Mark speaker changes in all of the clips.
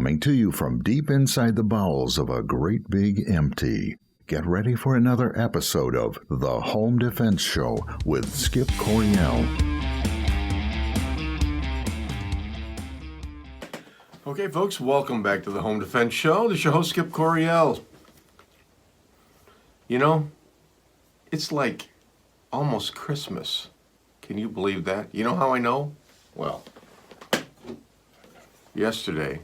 Speaker 1: Coming to you from deep inside the bowels of a great big empty. Get ready for another episode of The Home Defense Show with Skip Coryell.
Speaker 2: Okay, folks, welcome back to The Home Defense Show. This is your host, Skip Coryell. You know, it's like almost Christmas. Can you believe that? You know how I know? Well, yesterday,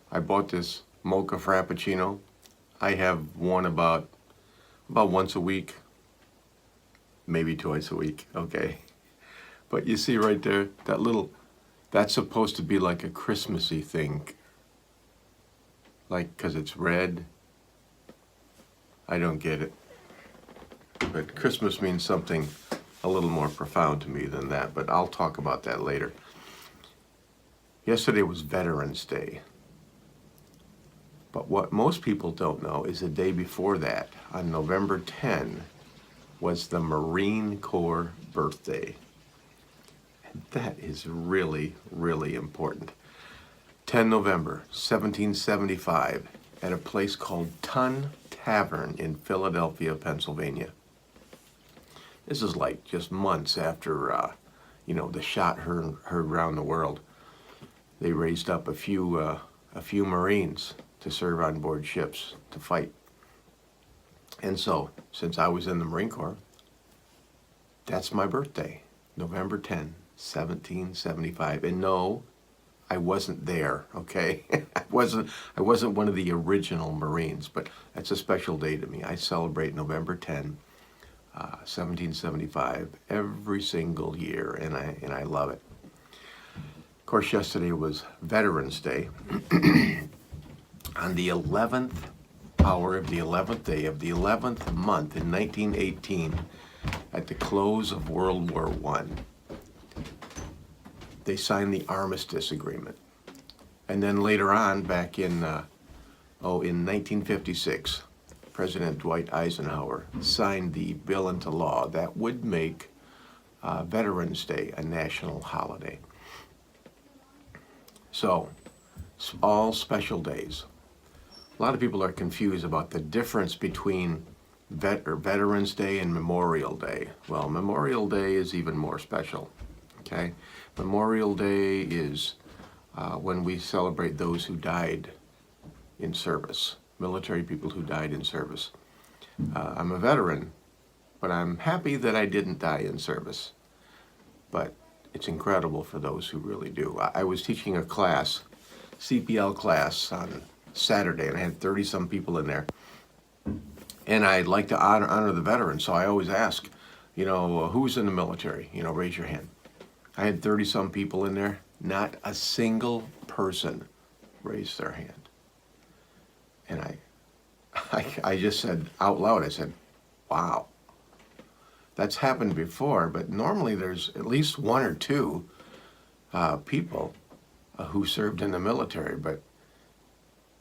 Speaker 2: I bought this mocha frappuccino. I have one about once a week, maybe twice a week, okay? But you see right there, that's supposed to be like a Christmassy thing. Like, 'cause it's red. I don't get it. But Christmas means something a little more profound to me than that, but I'll talk about that later. Yesterday was Veterans Day. But what most people don't know is the day before that, on November 10, was the Marine Corps birthday. And that is really, really important. 10 November 1775, at a place called Tun Tavern in Philadelphia, Pennsylvania. This is like just months after, the shot heard around the world. They raised up a few Marines to serve on board ships to fight. And so, since I was in the Marine Corps, that's my birthday, November 10, 1775. And no, I wasn't there, okay? I wasn't one of the original Marines, but that's a special day to me. I celebrate November 10, 1775 every single year, and I love it. Of course, yesterday was Veterans Day. On the 11th hour of the 11th day of the 11th month in 1918, at the close of World War I, they signed the Armistice Agreement. And then later on, back in 1956, President Dwight Eisenhower signed the bill into law that would make Veterans Day a national holiday. So, all special days. A lot of people are confused about the difference between Veterans Day and Memorial Day. Well, Memorial Day is even more special, okay? Memorial Day is when we celebrate those who died in service, military people who died in service. I'm a veteran, but I'm happy that I didn't die in service. But it's incredible for those who really do. I was teaching a class, CPL class, on Saturday, and I had 30-some people in there. And I'd like to honor the veterans, so I always ask, who's in the military? Raise your hand. I had 30-some people in there. Not a single person raised their hand. And I just said out loud, I said, wow. That's happened before, but normally there's at least one or two people who served in the military, but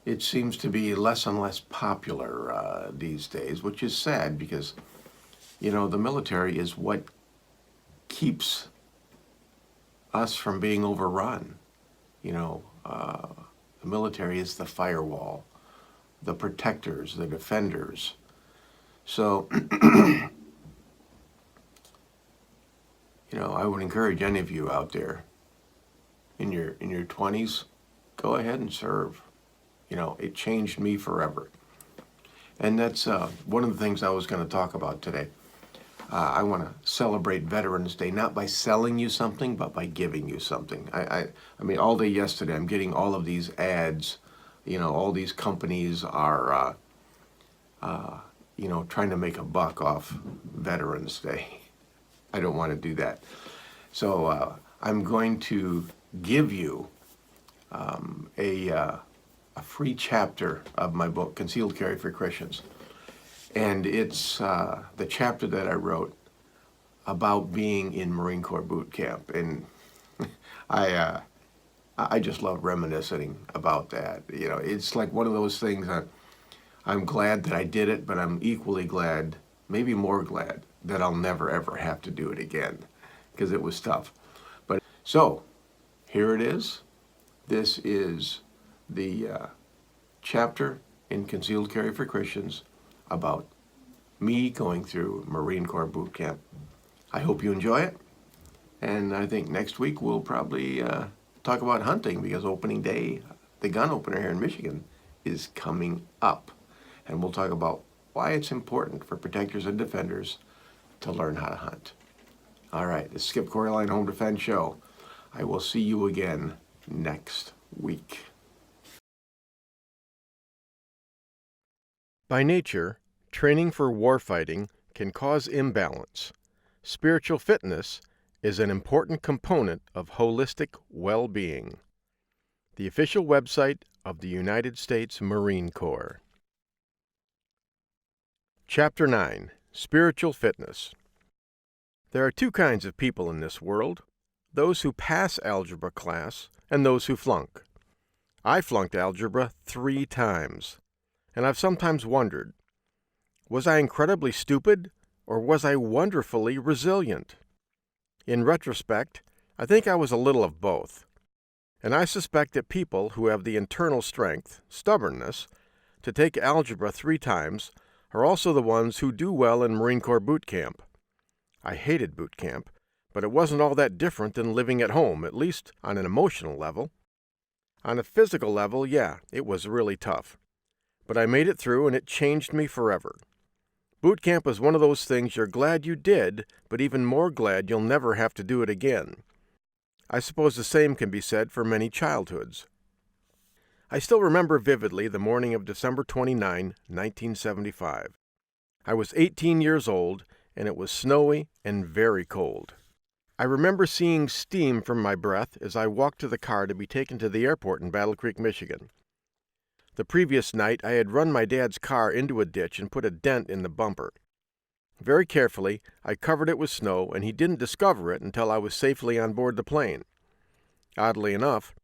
Speaker 2: it seems to be less and less popular these days, which is sad because, the military is what keeps us from being overrun. The military is the firewall, the protectors, the defenders. So, I would encourage any of you out there in your 20s, go ahead and serve. It changed me forever. And that's one of the things I was going to talk about today. I want to celebrate Veterans Day, not by selling you something, but by giving you something. I mean, all day yesterday, I'm getting all of these ads. All these companies are, trying to make a buck off Veterans Day. I don't want to do that. So I'm going to give you a free chapter of my book, Concealed Carry for Christians. And it's the chapter that I wrote about being in Marine Corps boot camp. And I just love reminiscing about that. It's like one of those things that I'm glad that I did it, but I'm equally glad, maybe more glad, that I'll never ever have to do it again, because it was tough. But so, here it is. This is the chapter in Concealed Carry for Christians about me going through Marine Corps boot camp. I hope you enjoy it. And I think next week we'll probably talk about hunting, because opening day, the gun opener here in Michigan, is coming up. And we'll talk about why it's important for protectors and defenders to learn how to hunt. All right, the Skip Coryell Home Defense Show. I will see you again next week.
Speaker 3: By nature, training for warfighting can cause imbalance. Spiritual fitness is an important component of holistic well-being. The official website of the United States Marine Corps. Chapter 9. Spiritual Fitness. There are two kinds of people in this world: those who pass algebra class and those who flunk. I flunked algebra 3 times, and I've sometimes wondered, was I incredibly stupid or was I wonderfully resilient? In retrospect, I think I was a little of both, and I suspect that people who have the internal strength, stubbornness, to take algebra 3 times are also the ones who do well in Marine Corps boot camp. I hated boot camp, but it wasn't all that different than living at home, at least on an emotional level. On a physical level, yeah, it was really tough. But I made it through, and it changed me forever. Boot camp is one of those things you're glad you did, but even more glad you'll never have to do it again. I suppose the same can be said for many childhoods. I still remember vividly the morning of December 29, 1975. I was 18 years old, and it was snowy and very cold. I remember seeing steam from my breath as I walked to the car to be taken to the airport in Battle Creek, Michigan. The previous night, I had run my dad's car into a ditch and put a dent in the bumper. Very carefully, I covered it with snow, and he didn't discover it until I was safely on board the plane. Oddly enough,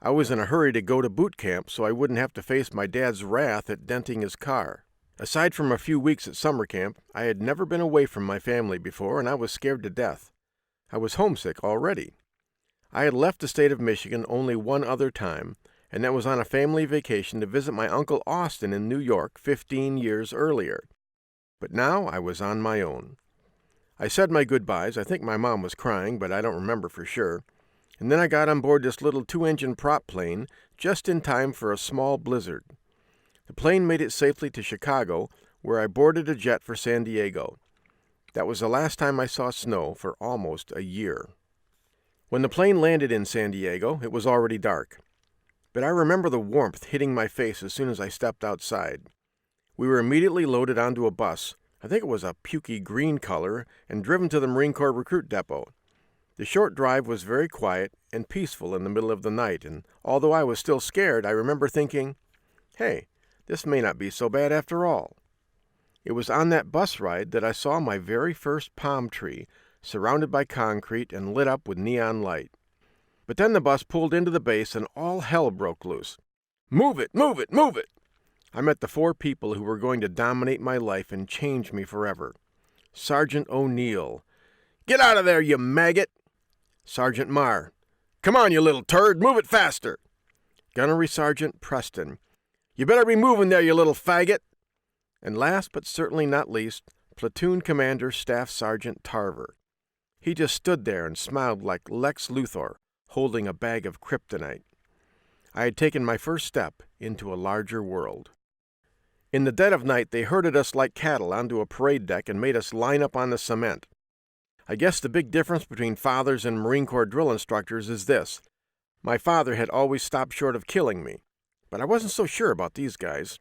Speaker 3: I was in a hurry to go to boot camp so I wouldn't have to face my dad's wrath at denting his car. Aside from a few weeks at summer camp, I had never been away from my family before, and I was scared to death. I was homesick already. I had left the state of Michigan only one other time, and that was on a family vacation to visit my Uncle Austin in New York 15 years earlier. But now I was on my own. I said my goodbyes. I think my mom was crying, but I don't remember for sure. And then I got on board this little 2-engine prop plane just in time for a small blizzard. The plane made it safely to Chicago, where I boarded a jet for San Diego. That was the last time I saw snow for almost a year. When the plane landed in San Diego, it was already dark. But I remember the warmth hitting my face as soon as I stepped outside. We were immediately loaded onto a bus. I think it was a pukey green color, and driven to the Marine Corps recruit depot. The short drive was very quiet and peaceful in the middle of the night, and although I was still scared, I remember thinking, hey, this may not be so bad after all. It was on that bus ride that I saw my very first palm tree, surrounded by concrete and lit up with neon light. But then the bus pulled into the base and all hell broke loose. Move it, move it, move it! I met the 4 people who were going to dominate my life and change me forever. Sergeant O'Neill. Get out of there, you maggot! Sergeant Marr. Come on, you little turd, move it faster! Gunnery Sergeant Preston. You better be moving there, you little faggot! And last but certainly not least, Platoon Commander Staff Sergeant Tarver. He just stood there and smiled like Lex Luthor, holding a bag of kryptonite. I had taken my first step into a larger world. In the dead of night, they herded us like cattle onto a parade deck and made us line up on the cement. I guess the big difference between fathers and Marine Corps drill instructors is this. My father had always stopped short of killing me, but I wasn't so sure about these guys.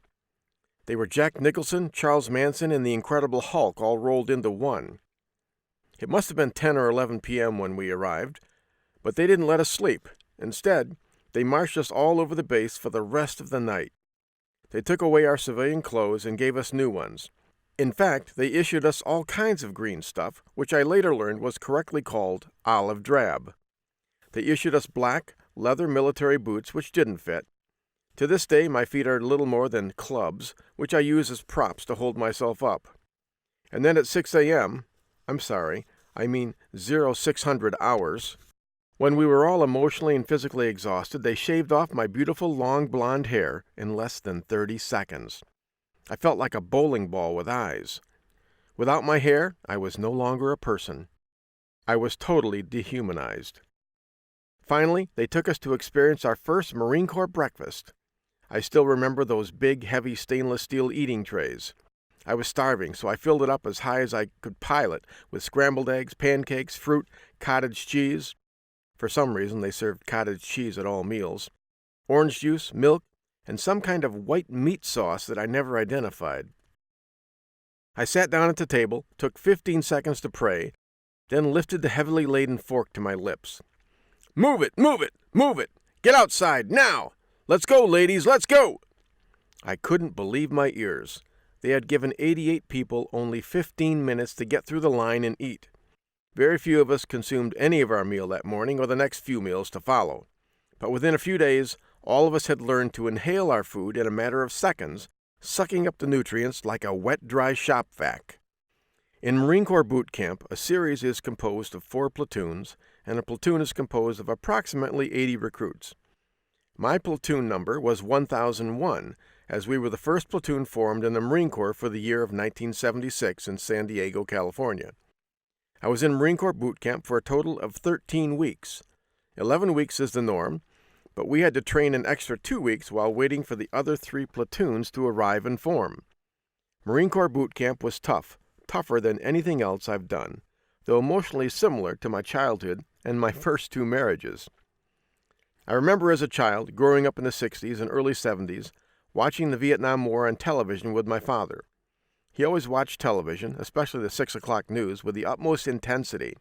Speaker 3: They were Jack Nicholson, Charles Manson, and the Incredible Hulk all rolled into one. It must have been 10 or 11 p.m. when we arrived, but they didn't let us sleep. Instead, they marched us all over the base for the rest of the night. They took away our civilian clothes and gave us new ones. In fact, they issued us all kinds of green stuff, which I later learned was correctly called olive drab. They issued us black, leather military boots, which didn't fit. To this day, my feet are little more than clubs, which I use as props to hold myself up. And then at 6 a.m., I'm sorry, I mean 0600 hours, When we were all emotionally and physically exhausted, they shaved off my beautiful long blonde hair in less than 30 seconds. I felt like a bowling ball with eyes. Without my hair, I was no longer a person. I was totally dehumanized. Finally, they took us to experience our first Marine Corps breakfast. I still remember those big, heavy stainless steel eating trays. I was starving, so I filled it up as high as I could pile it with scrambled eggs, pancakes, fruit, cottage cheese. For some reason, they served cottage cheese at all meals, orange juice, milk, and some kind of white meat sauce that I never identified. I sat down at the table, took 15 seconds to pray, then lifted the heavily laden fork to my lips. "Move it! Move it! Move it! Get outside, now! Let's go, ladies, let's go!" I couldn't believe my ears. They had given 88 people only 15 minutes to get through the line and eat. Very few of us consumed any of our meal that morning or the next few meals to follow. But within a few days, all of us had learned to inhale our food in a matter of seconds, sucking up the nutrients like a wet, dry shop vac. In Marine Corps boot camp, a series is composed of 4 platoons, and a platoon is composed of approximately 80 recruits. My platoon number was 1001, as we were the first platoon formed in the Marine Corps for the year of 1976 in San Diego, California. I was in Marine Corps boot camp for a total of 13 weeks. 11 weeks is the norm, but we had to train an extra 2 weeks while waiting for the other 3 platoons to arrive and form. Marine Corps boot camp was tough, tougher than anything else I've done, though emotionally similar to my childhood and my first 2 marriages. I remember as a child, growing up in the 60s and early 70s, watching the Vietnam War on television with my father. He always watched television, especially the 6 o'clock news, with the utmost intensity.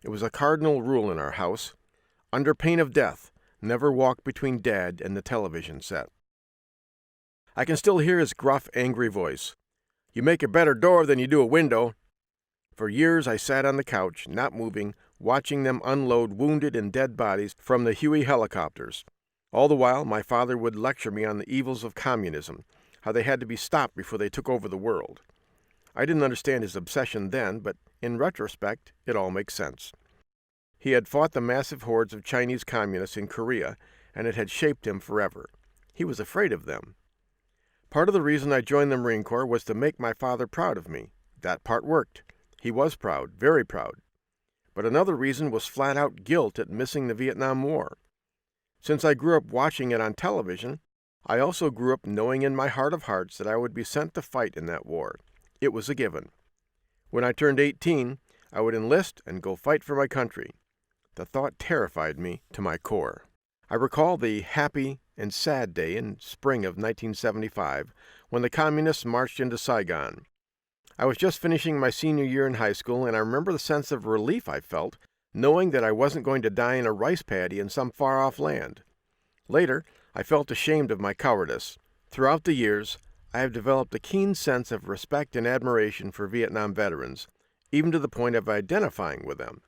Speaker 3: It was a cardinal rule in our house. Under pain of death, never walk between Dad and the television set. I can still hear his gruff, angry voice. "You make a better door than you do a window." For years I sat on the couch, not moving, watching them unload wounded and dead bodies from the Huey helicopters. All the while, my father would lecture me on the evils of communism, how they had to be stopped before they took over the world. I didn't understand his obsession then, but in retrospect, it all makes sense. He had fought the massive hordes of Chinese communists in Korea, and it had shaped him forever. He was afraid of them. Part of the reason I joined the Marine Corps was to make my father proud of me. That part worked. He was proud, very proud. But another reason was flat-out guilt at missing the Vietnam War. Since I grew up watching it on television, I also grew up knowing in my heart of hearts that I would be sent to fight in that war. It was a given. When I turned 18, I would enlist and go fight for my country. The thought terrified me to my core. I recall the happy and sad day in spring of 1975 when the communists marched into Saigon. I was just finishing my senior year in high school, and I remember the sense of relief I felt, knowing that I wasn't going to die in a rice paddy in some far-off land. Later, I felt ashamed of my cowardice. Throughout the years, I have developed a keen sense of respect and admiration for Vietnam veterans, even to the point of identifying with them.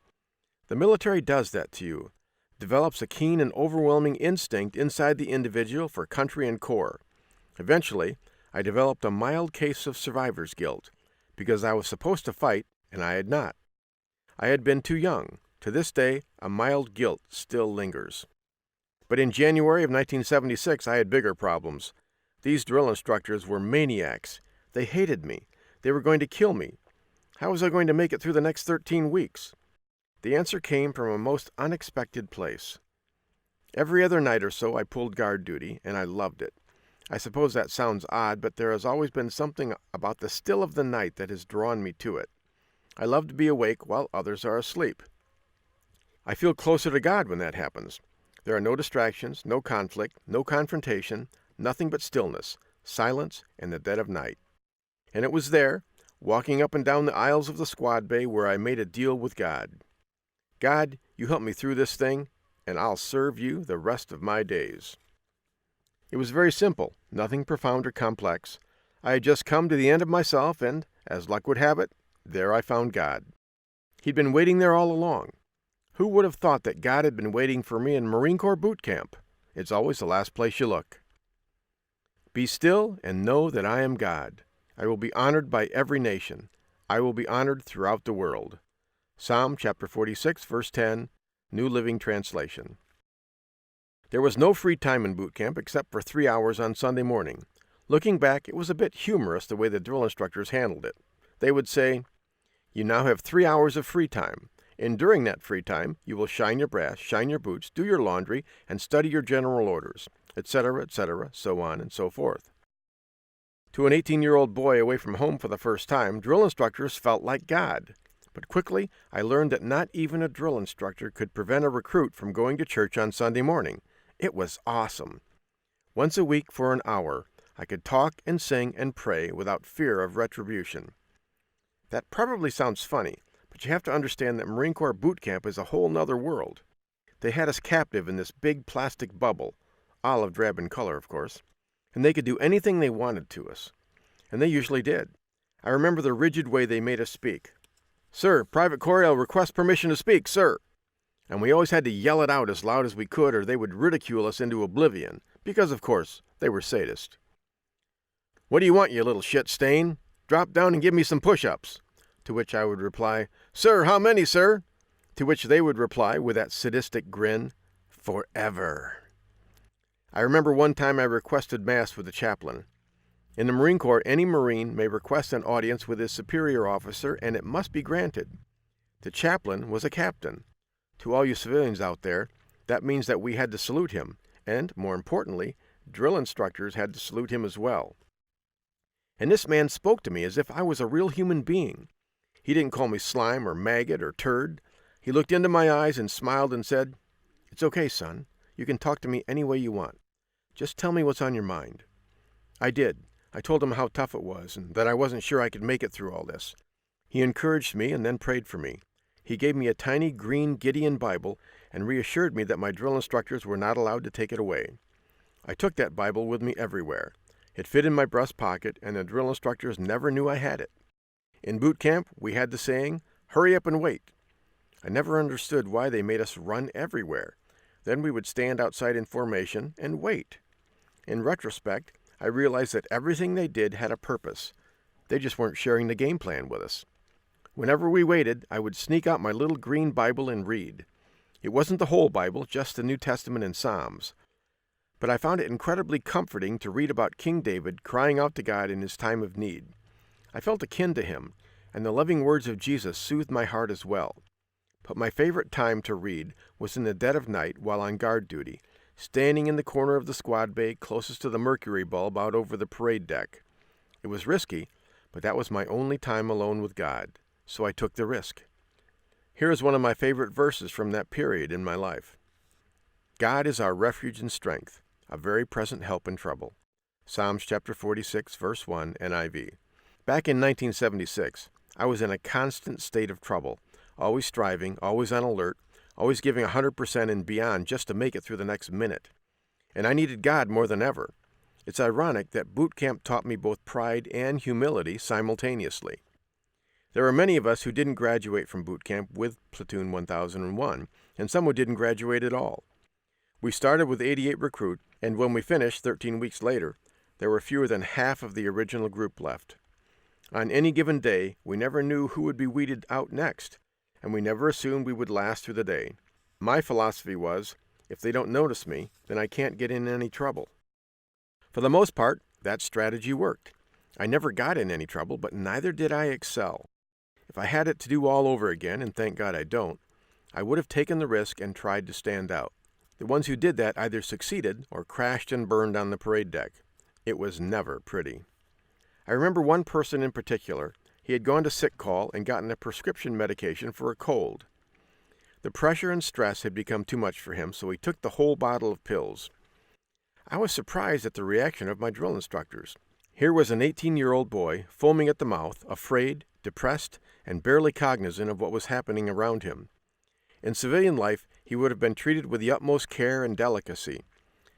Speaker 3: The military does that to you, develops a keen and overwhelming instinct inside the individual for country and corps. Eventually, I developed a mild case of survivor's guilt, because I was supposed to fight, and I had not. I had been too young. To this day, a mild guilt still lingers. But in January of 1976, I had bigger problems. These drill instructors were maniacs. They hated me. They were going to kill me. How was I going to make it through the next 13 weeks? The answer came from a most unexpected place. Every other night or so, I pulled guard duty, and I loved it. I suppose that sounds odd, but there has always been something about the still of the night that has drawn me to it. I love to be awake while others are asleep. I feel closer to God when that happens. There are no distractions, no conflict, no confrontation, nothing but stillness, silence, and the dead of night. And it was there, walking up and down the aisles of the squad bay, where I made a deal with God. God, you help me through this thing, and I'll serve you the rest of my days. It was very simple, nothing profound or complex. I had just come to the end of myself, and, as luck would have it, there I found God. He'd been waiting there all along. Who would have thought that God had been waiting for me in Marine Corps boot camp? It's always the last place you look. Be still and know that I am God. I will be honored by every nation. I will be honored throughout the world. Psalm chapter 46, verse 10, New Living Translation. There was no free time in boot camp except for 3 hours on Sunday morning. Looking back, it was a bit humorous the way the drill instructors handled it. They would say, "You now have 3 hours of free time, and during that free time, you will shine your brass, shine your boots, do your laundry, and study your general orders," etc., so on and so forth. To an 18-year-old boy away from home for the first time, drill instructors felt like God. But quickly, I learned that not even a drill instructor could prevent a recruit from going to church on Sunday morning. It was awesome. Once a week for an hour, I could talk and sing and pray without fear of retribution. That probably sounds funny, but you have to understand that Marine Corps boot camp is a whole nother world. They had us captive in this big plastic bubble, olive drab in color, of course, and they could do anything they wanted to us. And they usually did. I remember the rigid way they made us speak. "Sir, Private Coryell requests permission to speak, sir." And we always had to yell it out as loud as we could, or they would ridicule us into oblivion, because, of course, they were sadists. "What do you want, you little shit stain? Drop down and give me some push-ups." To which I would reply, "Sir, how many, sir?" To which they would reply with that sadistic grin, "Forever." I remember one time I requested Mass with the chaplain. In the Marine Corps, any Marine may request an audience with his superior officer, and it must be granted. The chaplain was a captain. To all you civilians out there, that means that we had to salute him, and, more importantly, drill instructors had to salute him as well. And this man spoke to me as if I was a real human being. He didn't call me slime or maggot or turd. He looked into my eyes and smiled and said, "It's okay, son. You can talk to me any way you want. Just tell me what's on your mind." I did. I told him how tough it was and that I wasn't sure I could make it through all this. He encouraged me and then prayed for me. He gave me a tiny green Gideon Bible and reassured me that my drill instructors were not allowed to take it away. I took that Bible with me everywhere. It fit in my breast pocket, and the drill instructors never knew I had it. In boot camp, we had the saying, "Hurry up and wait." I never understood why they made us run everywhere. Then we would stand outside in formation and wait. In retrospect, I realized that everything they did had a purpose. They just weren't sharing the game plan with us. Whenever we waited, I would sneak out my little green Bible and read. It wasn't the whole Bible, just the New Testament and Psalms. But I found it incredibly comforting to read about King David crying out to God in his time of need. I felt akin to him, and the loving words of Jesus soothed my heart as well. But my favorite time to read was in the dead of night while on guard duty, standing in the corner of the squad bay closest to the mercury bulb out over the parade deck. It was risky, but that was my only time alone with God, so I took the risk. Here is one of my favorite verses from that period in my life. "God is our refuge and strength, a very present help in trouble." Psalms chapter 46, verse 1, NIV. Back in 1976, I was in a constant state of trouble, always striving, always on alert, always giving 100% and beyond just to make it through the next minute. And I needed God more than ever. It's ironic that boot camp taught me both pride and humility simultaneously. There are many of us who didn't graduate from boot camp with Platoon 1001, and some who didn't graduate at all. We started with 88 recruits, and when we finished 13 weeks later, there were fewer than half of the original group left. On any given day, we never knew who would be weeded out next, and we never assumed we would last through the day. My philosophy was, if they don't notice me, then I can't get in any trouble. For the most part, that strategy worked. I never got in any trouble, but neither did I excel. If I had it to do all over again, and thank God I don't, I would have taken the risk and tried to stand out. The ones who did that either succeeded or crashed and burned on the parade deck. It was never pretty. I remember one person in particular. He had gone to sick call and gotten a prescription medication for a cold. The pressure and stress had become too much for him, so he took the whole bottle of pills. I was surprised at the reaction of my drill instructors. Here was an 18-year-old boy, foaming at the mouth, afraid, depressed, and barely cognizant of what was happening around him. In civilian life, he would have been treated with the utmost care and delicacy.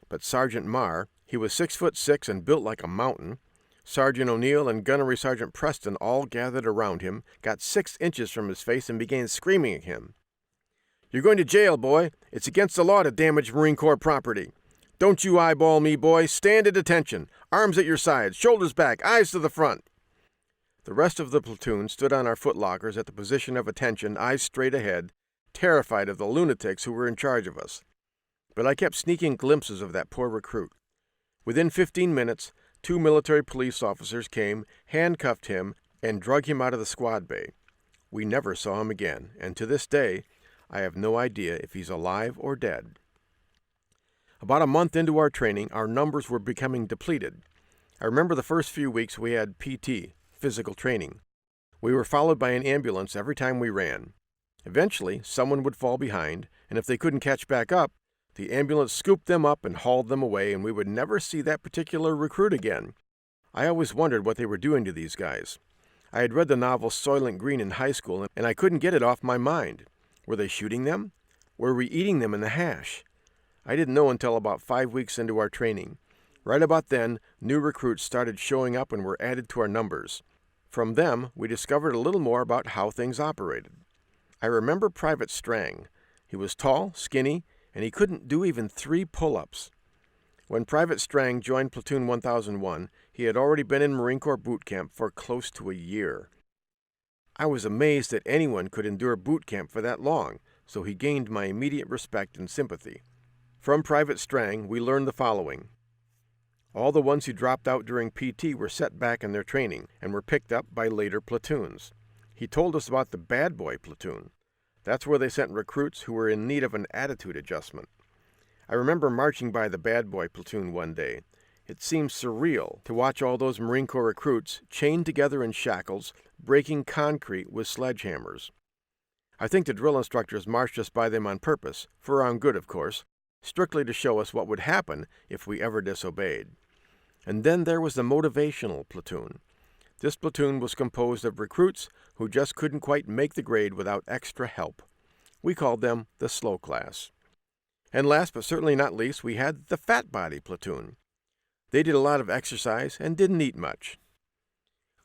Speaker 3: But Sergeant Marr, he was 6'6" and built like a mountain. Sergeant O'Neill and Gunnery Sergeant Preston all gathered around him, got 6 inches from his face, and began screaming at him. "You're going to jail, boy. It's against the law to damage Marine Corps property. Don't you eyeball me, boy. Stand at attention. Arms at your sides, shoulders back, eyes to the front." The rest of the platoon stood on our footlockers at the position of attention, eyes straight ahead, terrified of the lunatics who were in charge of us. But I kept sneaking glimpses of that poor recruit. Within 15 minutes, 2 military police officers came, handcuffed him, and drug him out of the squad bay. We never saw him again, and to this day, I have no idea if he's alive or dead. About a month into our training, our numbers were becoming depleted. I remember the first few weeks we had PT, physical training. We were followed by an ambulance every time we ran. Eventually, someone would fall behind, and if they couldn't catch back up, the ambulance scooped them up and hauled them away, and we would never see that particular recruit again. I always wondered what they were doing to these guys. I had read the novel Soylent Green in high school, and I couldn't get it off my mind. Were they shooting them? Were we eating them in the hash? I didn't know until about 5 weeks into our training. Right about then, new recruits started showing up and were added to our numbers. From them, we discovered a little more about how things operated. I remember Private Strang. He was tall, skinny, and he couldn't do even 3 pull-ups. When Private Strang joined Platoon 1001, he had already been in Marine Corps boot camp for close to a year. I was amazed that anyone could endure boot camp for that long, so he gained my immediate respect and sympathy. From Private Strang, we learned the following. All the ones who dropped out during PT were set back in their training and were picked up by later platoons. He told us about the Bad Boy Platoon. That's where they sent recruits who were in need of an attitude adjustment. I remember marching by the Bad Boy Platoon one day. It seemed surreal to watch all those Marine Corps recruits chained together in shackles, breaking concrete with sledgehammers. I think the drill instructors marched us by them on purpose, for our own good, of course, strictly to show us what would happen if we ever disobeyed. And then there was the Motivational Platoon. This platoon was composed of recruits who just couldn't quite make the grade without extra help. We called them the slow class. And last but certainly not least, we had the Fat Body Platoon. They did a lot of exercise and didn't eat much.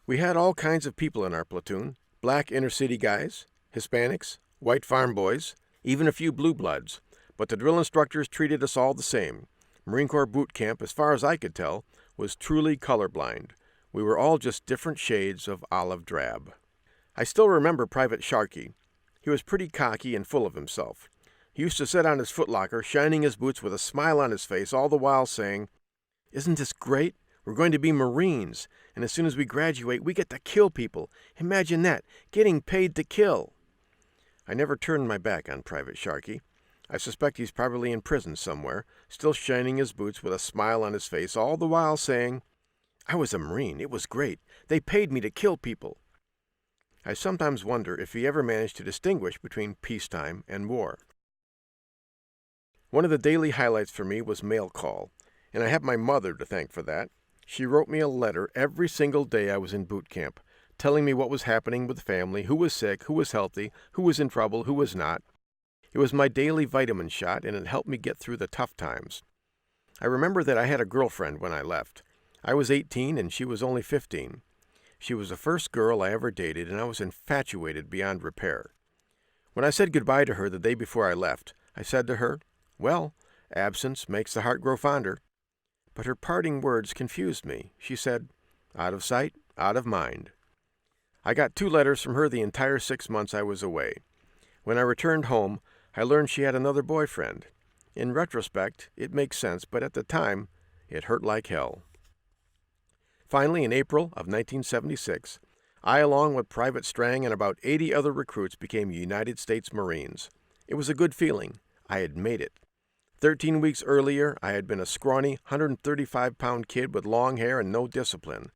Speaker 3: We had all kinds of people in our platoon, black inner-city guys, Hispanics, white farm boys, even a few blue bloods, but the drill instructors treated us all the same. Marine Corps boot camp, as far as I could tell, was truly colorblind. We were all just different shades of olive drab. I still remember Private Sharkey. He was pretty cocky and full of himself. He used to sit on his footlocker, shining his boots with a smile on his face, all the while saying, "Isn't this great? We're going to be Marines, and as soon as we graduate, we get to kill people. Imagine that, getting paid to kill." I never turned my back on Private Sharkey. I suspect he's probably in prison somewhere, still shining his boots with a smile on his face, all the while saying, "I was a Marine. It was great. They paid me to kill people." I sometimes wonder if he ever managed to distinguish between peacetime and war. One of the daily highlights for me was mail call, and I have my mother to thank for that. She wrote me a letter every single day I was in boot camp, telling me what was happening with the family, who was sick, who was healthy, who was in trouble, who was not. It was my daily vitamin shot, and it helped me get through the tough times. I remember that I had a girlfriend when I left. I was 18 and she was only 15. She was the first girl I ever dated, and I was infatuated beyond repair. When I said goodbye to her the day before I left, I said to her, "Well, absence makes the heart grow fonder." But her parting words confused me. She said, "Out of sight, out of mind." I got 2 letters from her the entire 6 months I was away. When I returned home, I learned she had another boyfriend. In retrospect, it makes sense, but at the time, it hurt like hell. Finally, in April of 1976, I, along with Private Strang and about 80 other recruits, became United States Marines. It was a good feeling. I had made it. 13 weeks earlier, I had been a scrawny, 135-pound kid with long hair and no discipline.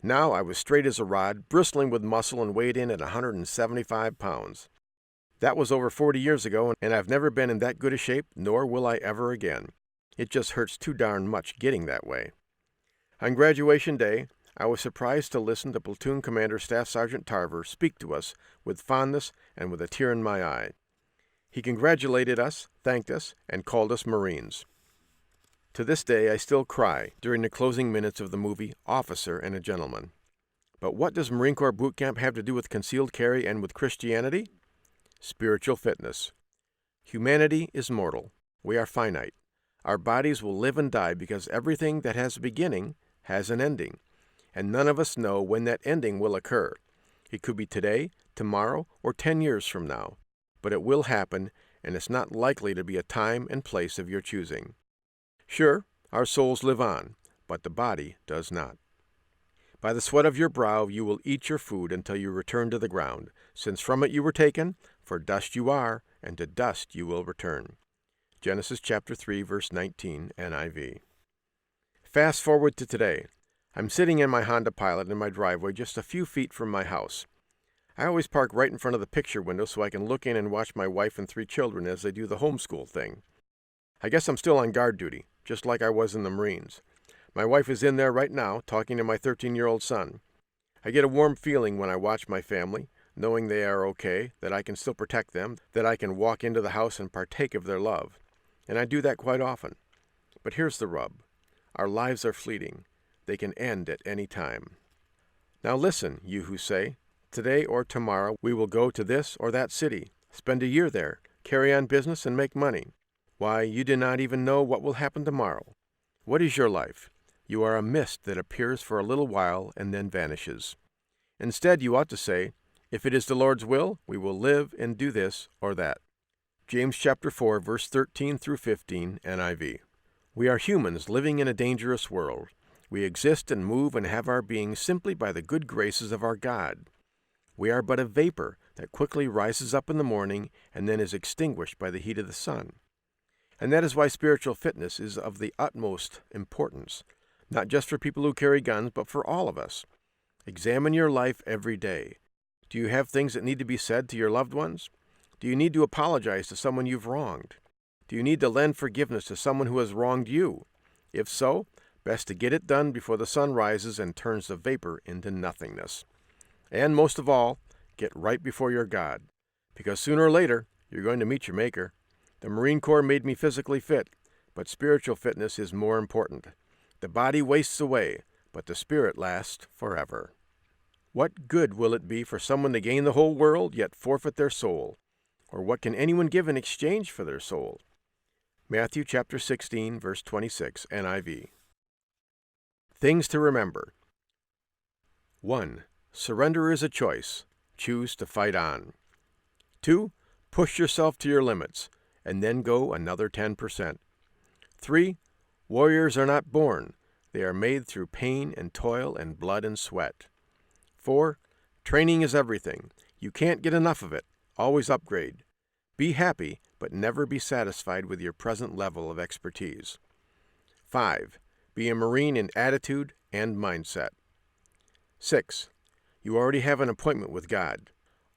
Speaker 3: Now I was straight as a rod, bristling with muscle, and weighed in at 175 pounds. That was over 40 years ago, and I've never been in that good a shape, nor will I ever again. It just hurts too darn much getting that way. On graduation day, I was surprised to listen to Platoon Commander Staff Sergeant Tarver speak to us with fondness and with a tear in my eye. He congratulated us, thanked us, and called us Marines. To this day, I still cry during the closing minutes of the movie Officer and a Gentleman. But what does Marine Corps boot camp have to do with concealed carry and with Christianity? Spiritual fitness. Humanity is mortal. We are finite. Our bodies will live and die because everything that has a beginning has an ending, and none of us know when that ending will occur. It could be today, tomorrow, or 10 years from now. but it will happen, and it's not likely to be a time and place of your choosing. Sure, our souls live on, but the body does not. By the sweat of your brow you will eat your food until you return to the ground, since from it you were taken, for dust you are, and to dust you will return. Genesis chapter 3, verse 19, NIV. Fast forward to today. I'm sitting in my Honda Pilot in my driveway just a few feet from my house. I always park right in front of the picture window so I can look in and watch my wife and 3 children as they do the homeschool thing. I guess I'm still on guard duty, just like I was in the Marines. My wife is in there right now, talking to my 13-year-old son. I get a warm feeling when I watch my family, knowing they are okay, that I can still protect them, that I can walk into the house and partake of their love. And I do that quite often. But here's the rub. Our lives are fleeting. They can end at any time. Now listen, you who say, today or tomorrow we will go to this or that city, spend a year there, carry on business and make money. Why, you do not even know what will happen tomorrow. What is your life? You are a mist that appears for a little while and then vanishes. Instead, you ought to say, if it is the Lord's will, we will live and do this or that. James chapter 4, verse 13 through 15, NIV. We are humans living in a dangerous world. We exist and move and have our being simply by the good graces of our God. We are but a vapor that quickly rises up in the morning and then is extinguished by the heat of the sun. And that is why spiritual fitness is of the utmost importance, not just for people who carry guns, but for all of us. Examine your life every day. Do you have things that need to be said to your loved ones? Do you need to apologize to someone you've wronged? Do you need to lend forgiveness to someone who has wronged you? If so, best to get it done before the sun rises and turns the vapor into nothingness. And most of all, get right before your God, because sooner or later, you're going to meet your Maker. The Marine Corps made me physically fit, but spiritual fitness is more important. The body wastes away, but the spirit lasts forever. What good will it be for someone to gain the whole world, yet forfeit their soul? Or what can anyone give in exchange for their soul? Matthew chapter 16, verse 26, NIV. Things to remember. 1. Surrender is a choice. Choose to fight on. 2. Push yourself to your limits, and then go another 10%. 3. Warriors are not born. They are made through pain and toil and blood and sweat. 4. Training is everything. You can't get enough of it. Always upgrade. Be happy, but never be satisfied with your present level of expertise. 5. Be a Marine in attitude and mindset. 6. You already have an appointment with God.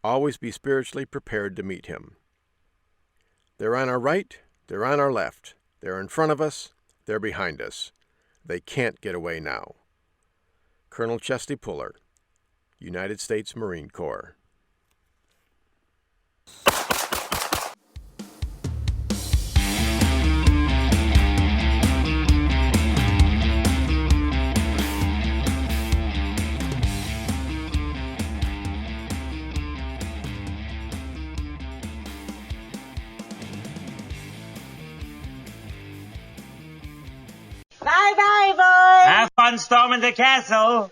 Speaker 3: Always be spiritually prepared to meet Him. They're on our right, they're on our left. They're in front of us, they're behind us. They can't get away now. Colonel Chesty Puller, United States Marine Corps.
Speaker 4: Bye-bye, boys!
Speaker 5: Have fun storming the castle!